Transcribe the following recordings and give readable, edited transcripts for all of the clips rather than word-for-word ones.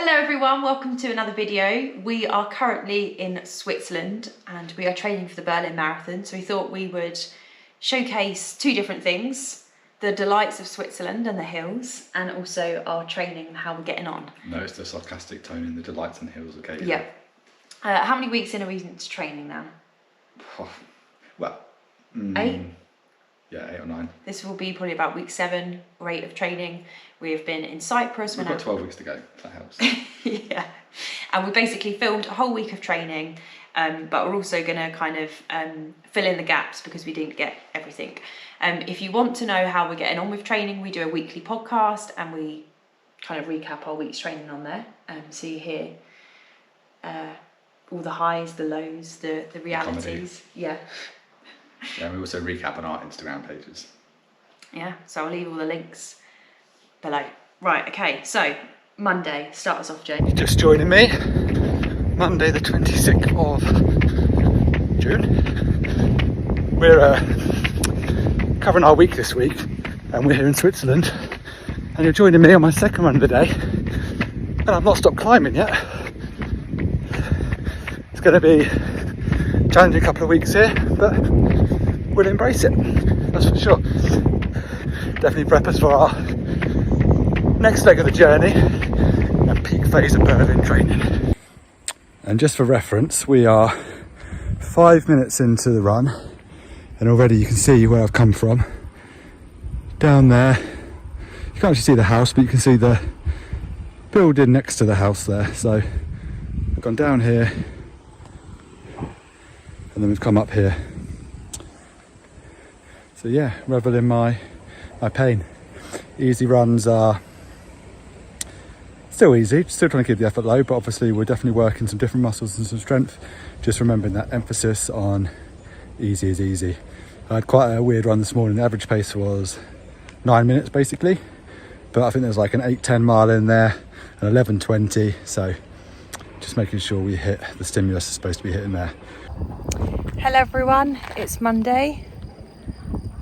Hello everyone, welcome to another video. We are currently in Switzerland and we are training for the Berlin Marathon. So we thought we would showcase two different things, the delights of Switzerland and the hills, and also our training and how we're getting on. Notice the sarcastic tone in the delights and hills, okay? Yeah. How many weeks in are we into training now? Well, 8? Yeah, 8 or 9. This will be probably about week 7 or 8 of training. We have been in Cyprus. We've got 12 weeks to go, if that helps. Yeah, and we basically filmed a whole week of training, but we're also going to kind of fill in the gaps because we didn't get everything. If you want to know how we're getting on with training, we do a weekly podcast and we kind of recap our week's training on there. So you hear all the highs, the lows, the realities. Yeah. Yeah, and we also recap on our Instagram pages. Yeah, so I'll leave all the links below. Right, okay, so Monday, start us off, Jay. Just joining me, Monday the 26th of June. We're covering our week this week and we're here in Switzerland, and you're joining me on my second run of the day, and I've not stopped climbing yet. It's going to be a challenging couple of weeks here, but we'll embrace it, that's for sure. Definitely prep us for our next leg of the journey and peak phase of Berlin training. And just for reference, we are 5 minutes into the run and already you can see where I've come from. Down there, you can't actually see the house, but you can see the building next to the house there. So I've gone down here and then we've come up here. So yeah, revel in my pain. Easy runs are still easy, still trying to keep the effort low, but obviously we're definitely working some different muscles and some strength. Just remembering that emphasis on easy is easy. I had quite a weird run this morning. The average pace was 9 minutes basically, but I think there's like an 8:10 mile in there, an 11:20. So just making sure we hit the stimulus is supposed to be hitting there. Hello everyone, it's Monday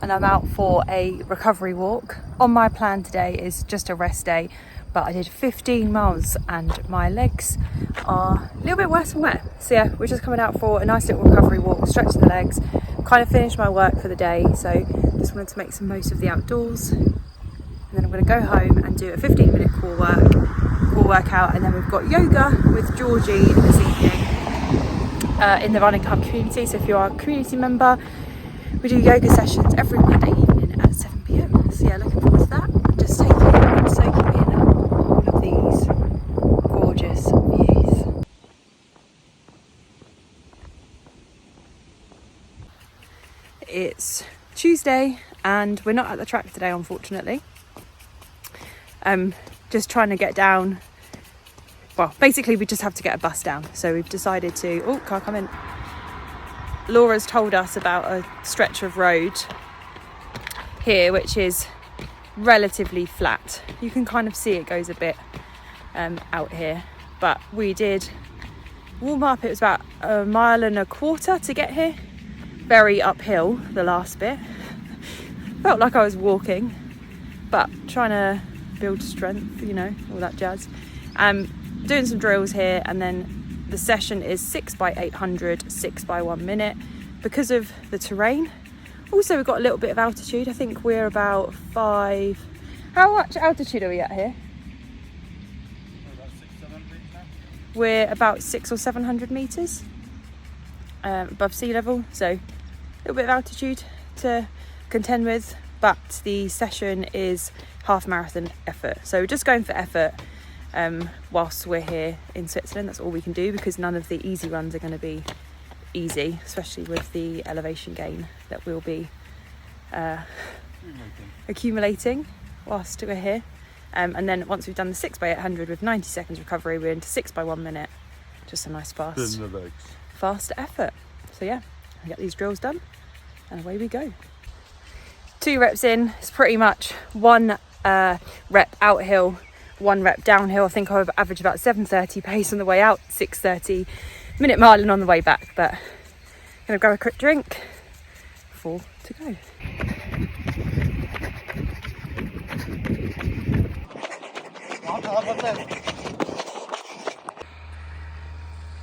and I'm out for a recovery walk. On my plan today is just a rest day, but I did 15 miles and my legs are a little bit worse and wet. So yeah, we're just coming out for a nice little recovery walk, stretch the legs, kind of finish my work for the day. So just wanted to make some most of the outdoors. And then I'm going to go home and do a 15-minute core workout, and then we've got yoga with Georgie this evening in the Running Club community. So if you are a community member, we do yoga sessions every Monday evening at 7 p.m. So yeah, looking forward to that. And just soaking in all of these gorgeous views. It's Tuesday and we're not at the track today, unfortunately. Just trying to get down. Well, basically we just have to get a bus down. So we've decided to, oh, car come in. Laura's told us about a stretch of road here which is relatively flat. You can kind of see it goes a bit out here, but we did warm up. It was about 1.25 miles to get here, very uphill the last bit. Felt like I was walking, but trying to build strength, you know, all that jazz. Doing some drills here, and then the session is 6 by 800, 6 by 1 minute because of the terrain. Also, we've got a little bit of altitude. I think we're about 5. How much altitude are we at here? About 600-700 meters now. We're about 600 or 700 meters above sea level. So a little bit of altitude to contend with, but the session is half marathon effort. So we're just going for effort. Whilst we're here in Switzerland, that's all we can do because none of the easy runs are going to be easy, especially with the elevation gain that we'll be accumulating whilst we're here. And then once we've done the 6 by 800 with 90 seconds recovery, we're into 6 by 1 minute. Just a nice fast effort. So yeah, I get these drills done and away we go. 2 reps in, it's pretty much 1 rep outhill, 1 rep downhill. I think I've averaged about 7:30 pace on the way out, 6:30 minute miling on the way back, but I'm gonna grab a quick drink, 4 to go.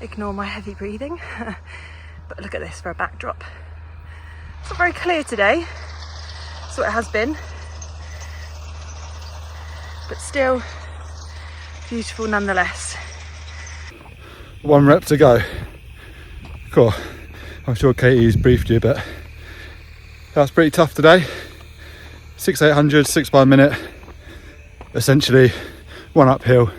Ignore my heavy breathing. But look at this for a backdrop. It's not very clear today. That's what it has been. But still beautiful nonetheless. 1 rep to go. Cool. I'm sure Katie's briefed you, but that's pretty tough today. 6/800, 6 by a minute. Essentially 1 uphill,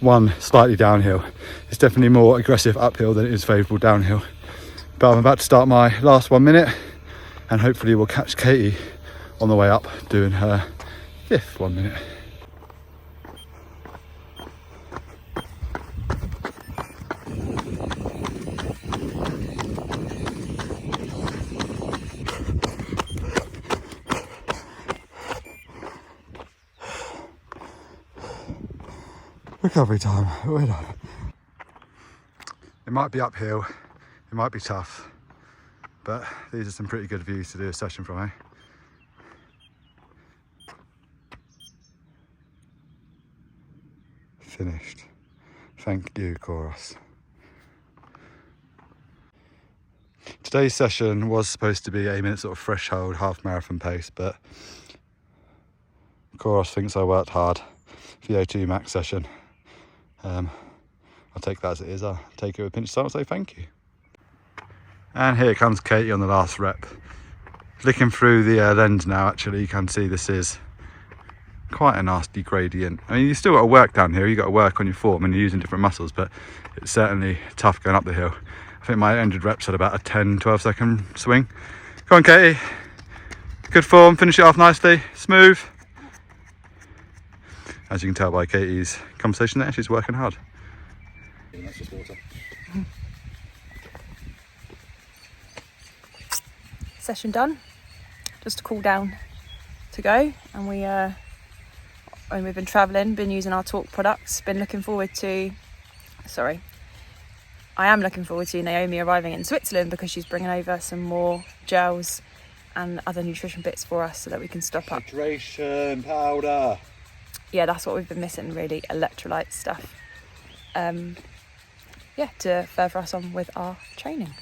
1 slightly downhill. It's definitely more aggressive uphill than it is favourable downhill. But I'm about to start my last 1 minute, and hopefully we'll catch Katie on the way up doing her 5th 1 minute. Recovery time, we're done. It might be uphill, it might be tough, but these are some pretty good views to do a session from, eh? Finished. Thank you, chorus. Today's session was supposed to be aiming at sort of threshold half marathon pace, but chorus thinks I worked hard. VO2 max session. I'll take that as it is. I'll take it with a pinch of salt and say thank you. And here comes Katie on the last rep. Looking through the lens now, actually, you can see this is quite a nasty gradient. I mean, you still got to work down here. You got to work on your form and you're using different muscles, but it's certainly tough going up the hill. I think my ended reps had about a 10-12 second swing. Come on, Katie. Good form. Finish it off nicely. Smooth. As you can tell by Katie's conversation there, she's working hard. That's just water. Session done. Just a cool down to go, and when we've been travelling, been using our Talk products, been looking forward to, I am looking forward to Naomi arriving in Switzerland because she's bringing over some more gels and other nutrition bits for us so that we can stop up. Hydration powder. Yeah, that's what we've been missing really, electrolyte stuff. To further us on with our training.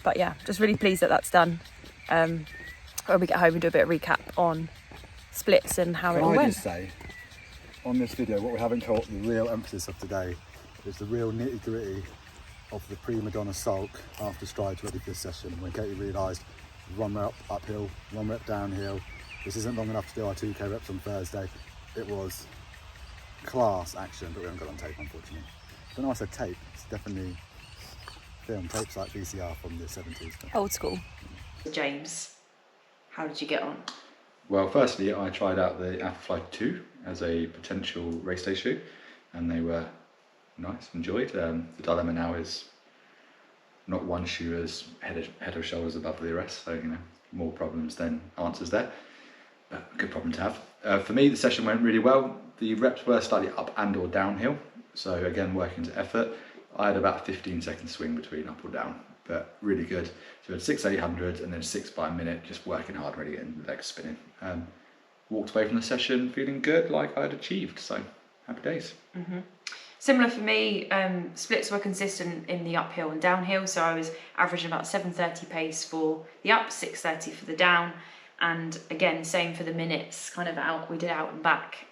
But yeah, just really pleased that that's done. When we get home and do a bit of recap on splits and how it all went. Can I just say, on this video, what we haven't caught the real emphasis of today is the real nitty gritty of the prima donna sulk after strides ready for this session. When Katie realised 1 rep uphill, 1 rep downhill, this isn't long enough to do our 2k reps on Thursday. It was class action, but we haven't got it on tape, unfortunately. I don't know why I said tape, it's definitely film. Tape's like VCR from the 70s. Old school. James, how did you get on? Well, firstly, I tried out the Alphafly 2 as a potential race day shoe, and they were nice, enjoyed. The dilemma now is not one shoe is head or shoulders above the rest, so more problems than answers there. But a good problem to have. For me, the session went really well. The reps were slightly up and or downhill, so again, working to effort. I had about a 15-second swing between up or down, but really good. So we had 6/800 and then 6 by a minute, just working hard, really getting the legs spinning. Walked away from the session feeling good, like I'd achieved, so happy days. Mm-hmm. Similar for me, splits were consistent in the uphill and downhill, so I was averaging about 7:30 pace for the up, 6:30 for the down, and again, same for the minutes, kind of out, we did out and back.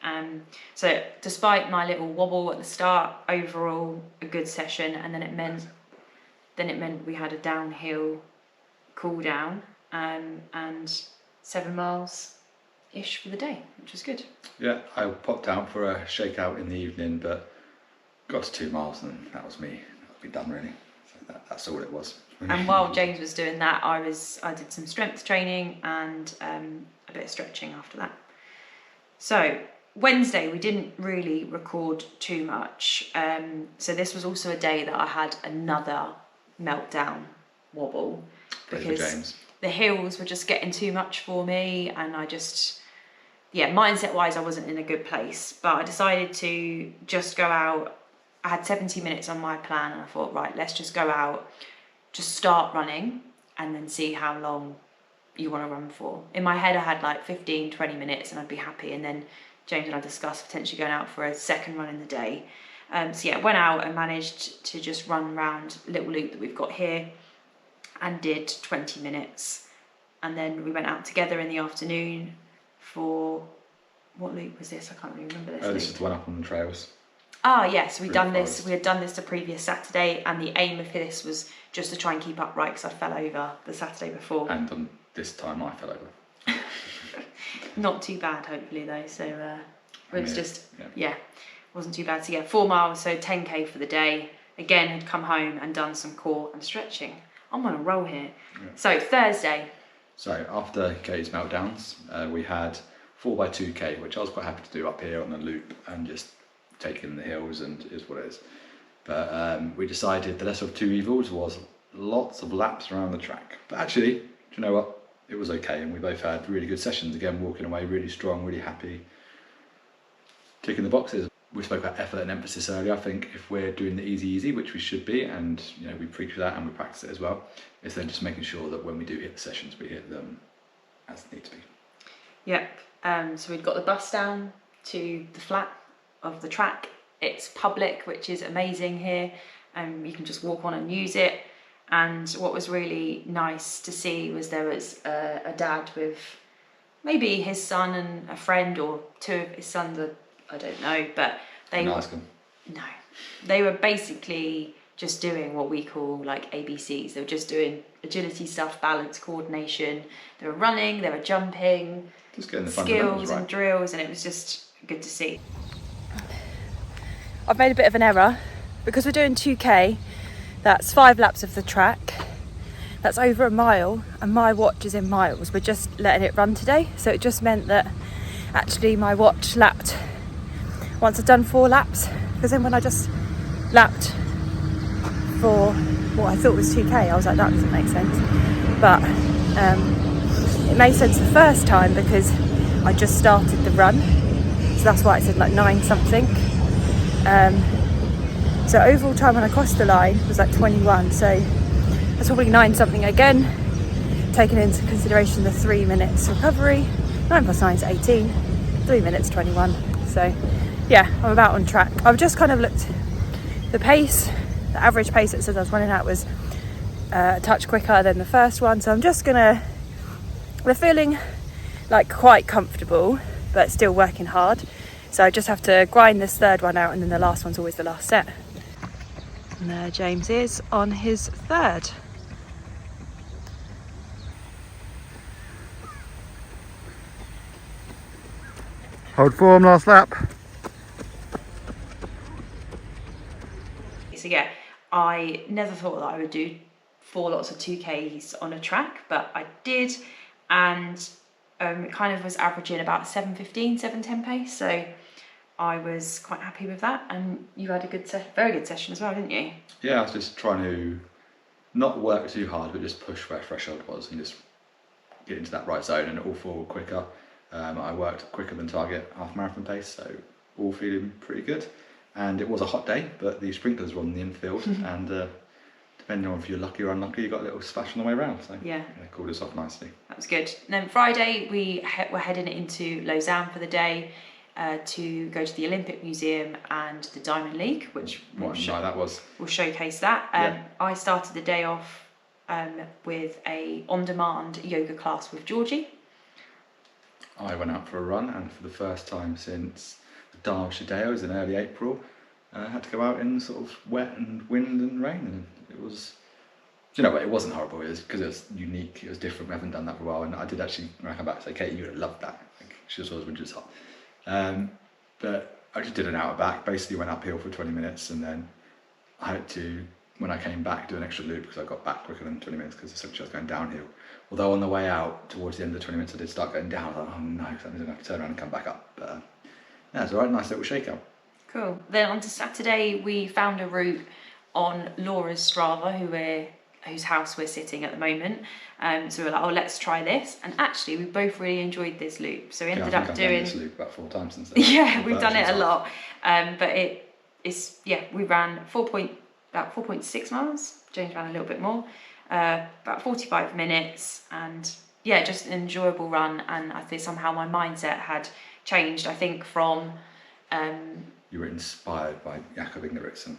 So despite my little wobble at the start, overall a good session, and then it meant we had a downhill cool down, and 7 miles-ish for the day, which was good. Yeah, I popped out for a shakeout in the evening, but got to 2 miles and that was me. I'd be done really. So that's all it was. And while James was doing that, I did some strength training and a bit of stretching after that. So Wednesday we didn't really record too much. So this was also a day that I had another meltdown wobble because the hills were just getting too much for me, and I just, mindset wise I wasn't in a good place. But I decided to just go out. I had 70 minutes on my plan and I thought, right, let's just go out, just start running and then see how long you want to run for. In my head I had like 15-20 minutes and I'd be happy, and then James and I discussed potentially going out for a second run in the day. So yeah, went out and managed to just run around a little loop that we've got here and did 20 minutes. And then we went out together in the afternoon for, what loop was this? I can't really remember this. This is the one up on the trails. Ah, yes, we had done Forest. this the previous Saturday, and the aim of this was just to try and keep upright because I fell over the Saturday before. And this time I fell over. Not too bad, hopefully, though. So it was just, yeah, wasn't too bad. So yeah, 4 miles, so 10k for the day. Again, had come home and done some core and stretching. I'm on a roll here. Yeah. So Thursday. So after Katie's meltdowns, we had 4x2k, which I was quite happy to do up here on the loop and just take in the hills, and it is what it is. But we decided the lesser of two evils was lots of laps around the track. But actually, do you know what? It was okay, and we both had really good sessions. Again, walking away really strong, really happy, ticking the boxes. We spoke about effort and emphasis earlier. I think if we're doing the easy, which we should be, and we preach that and we practice it as well, it's then just making sure that when we do hit the sessions, we hit them as they need to be. Yep. So we'd got the bus down to the flat of the track. It's public, which is amazing here. You can just walk on and use it. And what was really nice to see was there was a dad with maybe his son and a friend, or two of his sons, I don't know, but they Can I ask them? No, they were basically just doing what we call like ABCs. They were just doing agility stuff, balance, coordination. They were running, they were jumping, Just getting the fundamentals skills right. and drills, and it was just good to see. I've made a bit of an error because we're doing 2k. That's 5 laps of the track. That's over a mile, and my watch is in miles. We're just letting it run today, so it just meant that actually my watch lapped once I'd done 4 laps, because then when I just lapped for what I thought was 2k, I was like, that doesn't make sense. But it made sense the first time because I just started the run, so that's why it said like 9 something. So overall time when I crossed the line was like 21, so that's probably 9 something again, taking into consideration the 3 minutes recovery. 9 plus 9 is 18, 3 minutes 21. So yeah, I'm about on track. I've just kind of looked, the pace, the average pace that said I was running at was a touch quicker than the first one, so I'm just we're feeling like quite comfortable but still working hard, so I just have to grind this third one out, and then the last one's always the last set. And there James is on his third. Hold form, last lap. So yeah, I never thought that I would do 4 lots of 2Ks on a track, but I did, and it kind of was averaging about 7:15, 7:10 pace, so I was quite happy with that. And you had a very good session as well, didn't you? Yeah, I was just trying to not work too hard, but just push where threshold was and just get into that right zone, and all 4 were quicker. I worked quicker than target half marathon pace, so all feeling pretty good. And it was a hot day, but the sprinklers were on the infield, and depending on if you're lucky or unlucky, you got a little splash on the way around. So Yeah. it cooled us off nicely. That was good. And then Friday we were heading into Lausanne for the day to go to the Olympic Museum and the Diamond League, which What a night that was. will showcase that. Yeah. I started the day off with a on-demand yoga class with Georgie. I went out for a run, and for the first time since the Derbyshire Dales in early April, I had to go out in sort of wet and wind and rain, and it was, you know what, it wasn't horrible, it was because it was unique, it was different, we haven't done that for a while, and I did actually, when I come back, say, Katie, you would have loved that. Like, she was always when she was hot. But I just did an out and back, basically went uphill for 20 minutes, and then I had to, when I came back, do an extra loop because I got back quicker than 20 minutes because essentially I was going downhill. Although on the way out, towards the end of the 20 minutes, I did start going down. I was like, oh no, because I'm going to have to turn around and come back up. But yeah, it's all right, nice little shakeout. Cool. Then on to Saturday, we found a route on Laura's Strava, whose house we're sitting at the moment. So we were like, oh, let's try this. And actually, we both really enjoyed this loop. So we ended up I've doing done this loop about 4 times since then. Yeah, we've done it a lot. But we ran about 4.6 miles. James ran a little bit more. About 45 minutes, and yeah, just an enjoyable run. And I think somehow my mindset had changed. I think from you were inspired by Jakob Ingebrigtsen.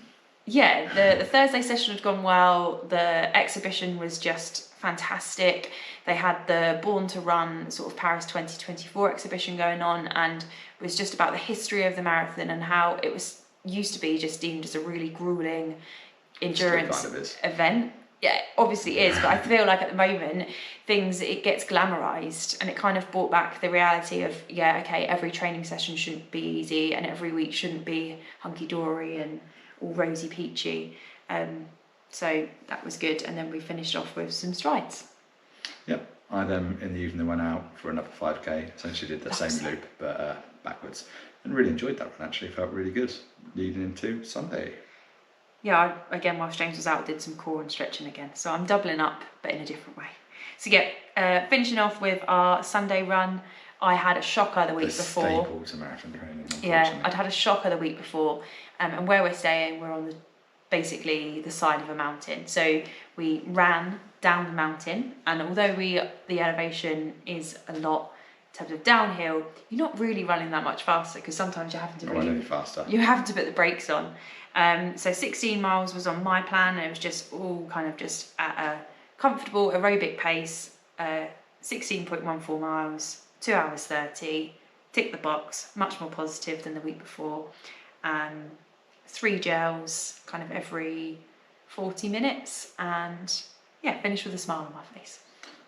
Yeah, the Thursday session had gone well. The exhibition was just fantastic. They had the Born to Run sort of Paris 2024 exhibition going on, and it was just about the history of the marathon and how it was used to be just deemed as a really grueling endurance Still kind of is. event. Yeah, obviously is, but I feel like at the moment it gets glamorized, and it kind of brought back the reality of, yeah, okay, every training session shouldn't be easy and every week shouldn't be hunky-dory and all rosy peachy. So that was good, and then we finished off with some strides. Yep. I then in the evening went out for another 5k, essentially did the same Awesome. loop but backwards, and really enjoyed that run. Actually felt really good leading into Sunday. Yeah, again, whilst James was out, did some core and stretching again. So I'm doubling up, but in a different way. So yeah, finishing off with our Sunday run, I had a shocker the week before. Staple to marathon training, Yeah, I'd had a shocker the week before, and where we're staying, we're on basically the side of a mountain. So we ran down the mountain, and although the elevation is a lot in terms of downhill, you're not really running that much faster, because sometimes you're having to run any faster. You have to put the brakes on. So 16 miles was on my plan, and it was just all kind of just at a comfortable aerobic pace. 16.14 miles, 2 hours 30. Tick the box, much more positive than the week before. 3 gels kind of every 40 minutes, and yeah, finished with a smile on my face.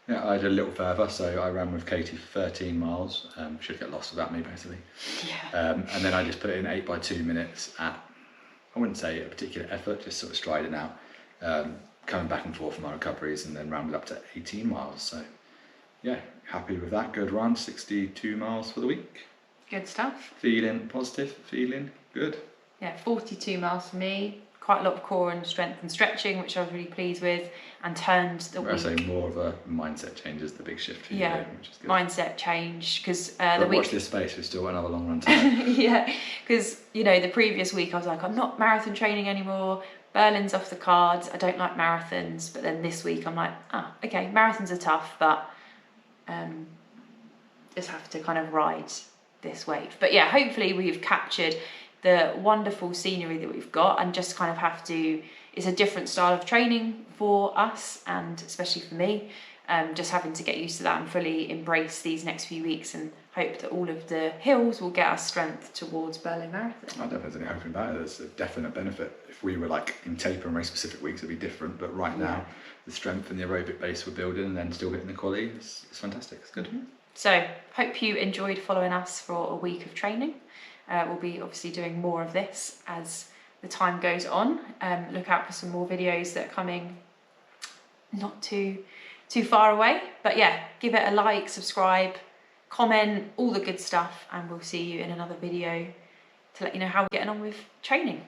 Yeah, I did a little further, so I ran with Katie for 13 miles. Should get lost without me, basically. Yeah. And then I just put in 8 by 2 minutes at, I wouldn't say a particular effort, just sort of striding out, coming back and forth from my recoveries, and then rounded up to 18 miles. So yeah, happy with that. Good run, 62 miles for the week. Good stuff. Feeling positive, feeling good. Yeah, 42 miles for me. Quite a lot of core and strength and stretching, which I was really pleased with, and turned the week. I say more of a mindset change is the big shift for you, Yeah, which is good. mindset change, because But the week. watch this space, we've still got another long run to go. Yeah, because the previous week I was like, I'm not marathon training anymore. Berlin's off the cards. I don't like marathons. But then this week I'm like, okay, marathons are tough, but just have to kind of ride this wave. But yeah, hopefully we've captured the wonderful scenery that we've got, and just kind of have to, it's a different style of training for us, and especially for me, just having to get used to that and fully embrace these next few weeks, and hope that all of the hills will get us strength towards Berlin Marathon. I don't know if there's any hope in that. There's a definite benefit. If we were like in taper and race specific weeks, it'd be different. But right now, the strength and the aerobic base we're building, and then still hitting the quality, it's fantastic. It's good. So hope you enjoyed following us for a week of training. We'll be obviously doing more of this as the time goes on. Look out for some more videos that are coming not too far away. But yeah, give it a like, subscribe, comment, all the good stuff, and we'll see you in another video to let you know how we're getting on with training.